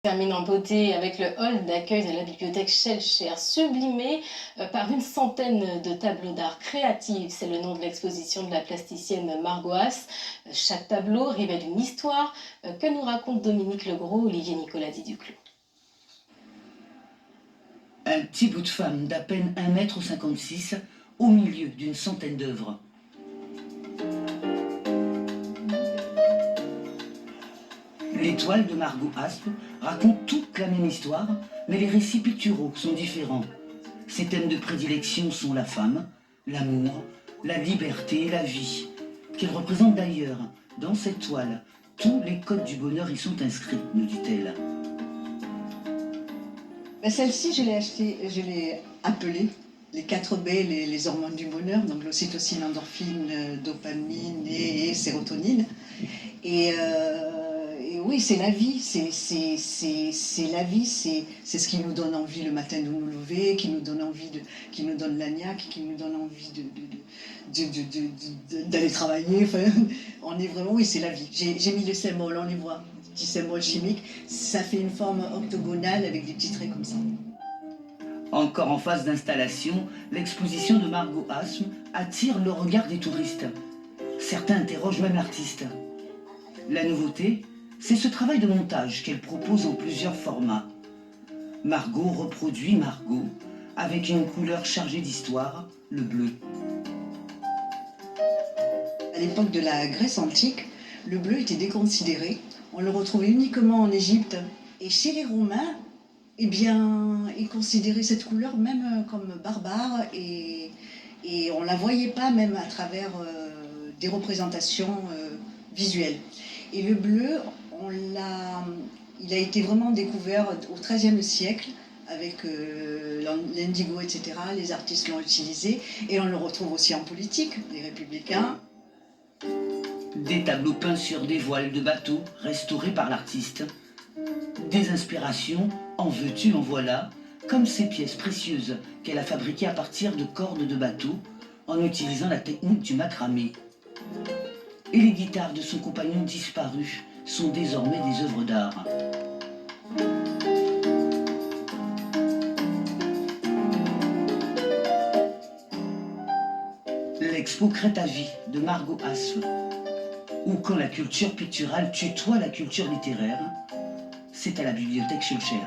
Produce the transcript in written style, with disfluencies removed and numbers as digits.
Termine en beauté avec le hall d'accueil de la bibliothèque Schellcher, sublimé par une centaine de tableaux d'art créatifs. C'est le nom de l'exposition de la plasticienne Margot Haas. Chaque tableau révèle une histoire que nous raconte Dominique Legros, Olivier Nicoladi Duclos. Un petit bout de femme d'à peine 1,56 m au milieu d'une centaine d'œuvres. Les toiles de Margot Haas racontent toute la même histoire, mais les récits picturaux sont différents. Ses thèmes de prédilection sont la femme, l'amour, la liberté et la vie, qu'elle représente d'ailleurs. Dans cette toile, tous les codes du bonheur y sont inscrits, nous dit-elle. Celle-ci, je l'ai achetée, je l'ai appelée les 4 B, les hormones du bonheur, donc l'ocytocine, l'endorphine, dopamine et sérotonine. Et oui, c'est la vie, c'est la vie, c'est ce qui nous donne envie le matin de nous lever, qui nous donne envie qui nous donne la niaque, qui nous donne envie d'aller travailler. Enfin, on est vraiment, oui, c'est la vie. J'ai mis les symboles, on les voit, petits symboles chimiques, ça fait une forme octogonale avec des petits traits comme ça. Encore en phase d'installation, l'exposition de Margot Haas attire le regard des touristes. Certains interrogent même l'artiste. La nouveauté, c'est ce travail de montage qu'elle propose en plusieurs formats. Margot reproduit Margot avec une couleur chargée d'histoire, le bleu. À l'époque de la Grèce antique, le bleu était déconsidéré. On le retrouvait uniquement en Égypte. Et chez les Romains, eh bien, ils considéraient cette couleur même comme barbare et on ne la voyait pas même à travers des représentations visuelles. Et le bleu, il a été vraiment découvert au XIIIe siècle avec l'indigo, etc. Les artistes l'ont utilisé et on le retrouve aussi en politique, les républicains. Des tableaux peints sur des voiles de bateaux restaurés par l'artiste. Des inspirations, en veux-tu, en voilà, comme ces pièces précieuses qu'elle a fabriquées à partir de cordes de bateau en utilisant la technique du macramé. Et les guitares de son compagnon disparu sont désormais des œuvres d'art. L'expo Crête à vie de Margot Haas, ou quand la culture picturale tutoie la culture littéraire, c'est à la bibliothèque Schellcher.